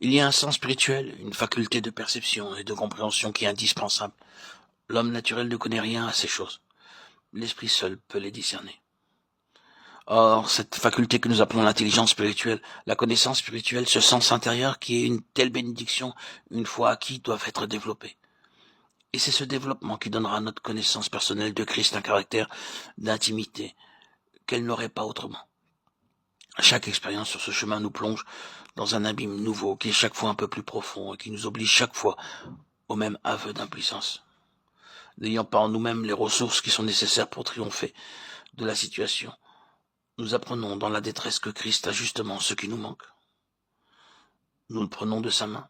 Il y a un sens spirituel, une faculté de perception et de compréhension qui est indispensable. L'homme naturel ne connaît rien à ces choses. L'esprit seul peut les discerner. Or, cette faculté que nous appelons l'intelligence spirituelle, la connaissance spirituelle, ce sens intérieur qui est une telle bénédiction, une fois acquis, doivent être développés. Et c'est ce développement qui donnera à notre connaissance personnelle de Christ un caractère d'intimité qu'elle n'aurait pas autrement. Chaque expérience sur ce chemin nous plonge dans un abîme nouveau qui est chaque fois un peu plus profond et qui nous oblige chaque fois au même aveu d'impuissance. N'ayant pas en nous-mêmes les ressources qui sont nécessaires pour triompher de la situation, nous apprenons dans la détresse que Christ a justement ce qui nous manque. Nous le prenons de sa main,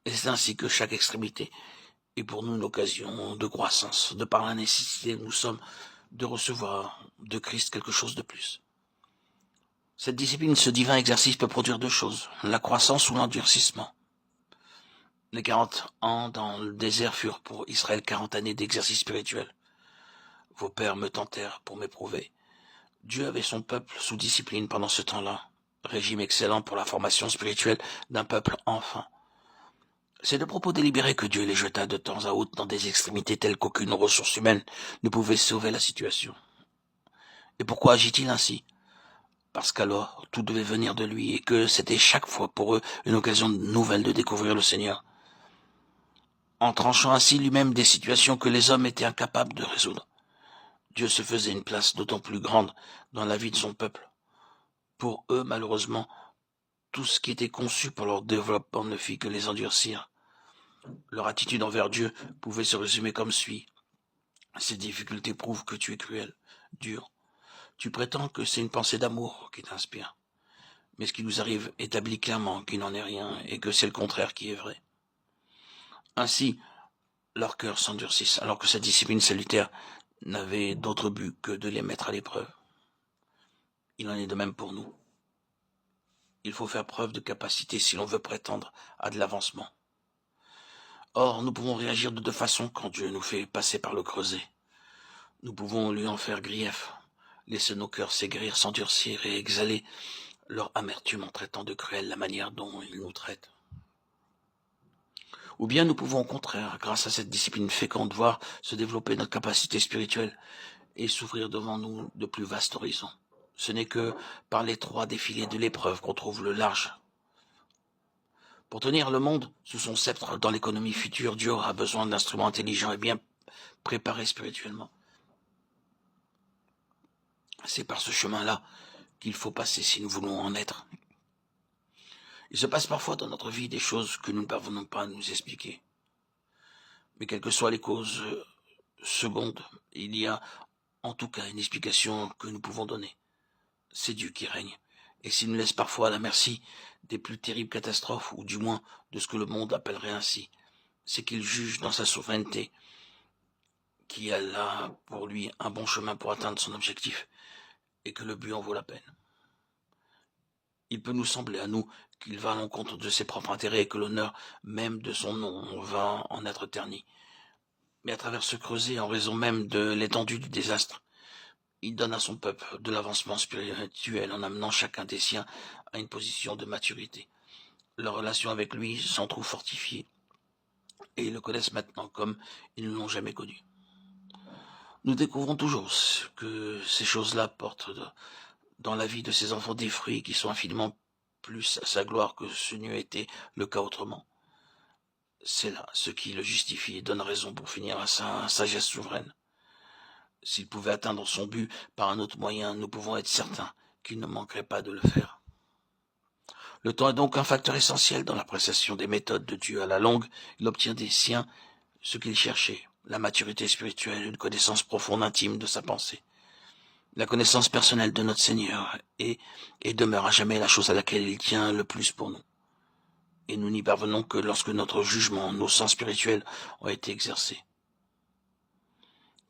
et c'est ainsi que chaque extrémité est pour nous une occasion de croissance, de par la nécessité que nous sommes de recevoir de Christ quelque chose de plus. Cette discipline, ce divin exercice peut produire deux choses, la croissance ou l'endurcissement. Les 40 ans dans le désert furent pour Israël 40 années d'exercice spirituel. Vos pères me tentèrent pour m'éprouver. Dieu avait son peuple sous discipline pendant ce temps-là, régime excellent pour la formation spirituelle d'un peuple enfant. C'est de propos délibérés que Dieu les jeta de temps à autre dans des extrémités telles qu'aucune ressource humaine ne pouvait sauver la situation. Et pourquoi agit-il ainsi ? Parce qu'alors tout devait venir de lui et que c'était chaque fois pour eux une occasion nouvelle de découvrir le Seigneur. En tranchant ainsi lui-même des situations que les hommes étaient incapables de résoudre, Dieu se faisait une place d'autant plus grande dans la vie de son peuple. Pour eux, malheureusement, tout ce qui était conçu pour leur développement ne fit que les endurcir. Leur attitude envers Dieu pouvait se résumer comme suit. Ces difficultés prouvent que tu es cruel, dur. Tu prétends que c'est une pensée d'amour qui t'inspire. Mais ce qui nous arrive établit clairement qu'il n'en est rien et que c'est le contraire qui est vrai. Ainsi, leurs cœurs s'endurcissent, alors que cette discipline salutaire n'avait d'autre but que de les mettre à l'épreuve. Il en est de même pour nous. Il faut faire preuve de capacité si l'on veut prétendre à de l'avancement. Or, nous pouvons réagir de deux façons quand Dieu nous fait passer par le creuset. Nous pouvons lui en faire grief, laisser nos cœurs s'aigrir, s'endurcir et exhaler leur amertume en traitant de cruelle la manière dont il nous traite. Ou bien nous pouvons au contraire, grâce à cette discipline féconde, voir se développer notre capacité spirituelle et s'ouvrir devant nous de plus vastes horizons. Ce n'est que par l'étroit défilé de l'épreuve qu'on trouve le large. Pour tenir le monde sous son sceptre dans l'économie future, Dieu aura besoin d'instruments intelligents et bien préparés spirituellement. C'est par ce chemin-là qu'il faut passer si nous voulons en être. Il se passe parfois dans notre vie des choses que nous ne parvenons pas à nous expliquer. Mais quelles que soient les causes secondes, il y a en tout cas une explication que nous pouvons donner. C'est Dieu qui règne. Et s'il nous laisse parfois à la merci des plus terribles catastrophes, ou du moins de ce que le monde appellerait ainsi, c'est qu'il juge dans sa souveraineté qu'il y a là pour lui un bon chemin pour atteindre son objectif, et que le but en vaut la peine. Il peut nous sembler à nous qu'il va à l'encontre de ses propres intérêts et que l'honneur même de son nom va en être terni. Mais à travers ce creuset, en raison même de l'étendue du désastre, il donne à son peuple de l'avancement spirituel en amenant chacun des siens à une position de maturité. Leur relation avec lui s'en trouve fortifiée et ils le connaissent maintenant comme ils ne l'ont jamais connu. Nous découvrons toujours que ces choses-là portent dans la vie de ces enfants des fruits qui sont infiniment plus à sa gloire que ce n'eût été le cas autrement. C'est là ce qui le justifie et donne raison pour finir à sa sagesse souveraine. S'il pouvait atteindre son but par un autre moyen, nous pouvons être certains qu'il ne manquerait pas de le faire. Le temps est donc un facteur essentiel dans l'appréciation des méthodes de Dieu. À la longue, il obtient des siens ce qu'il cherchait, la maturité spirituelle, une connaissance profonde intime de sa pensée. La connaissance personnelle de notre Seigneur est et demeure à jamais la chose à laquelle il tient le plus pour nous. Et nous n'y parvenons que lorsque notre jugement, nos sens spirituels ont été exercés.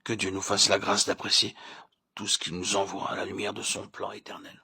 Que Dieu nous fasse la grâce d'apprécier tout ce qu'il nous envoie à la lumière de son plan éternel.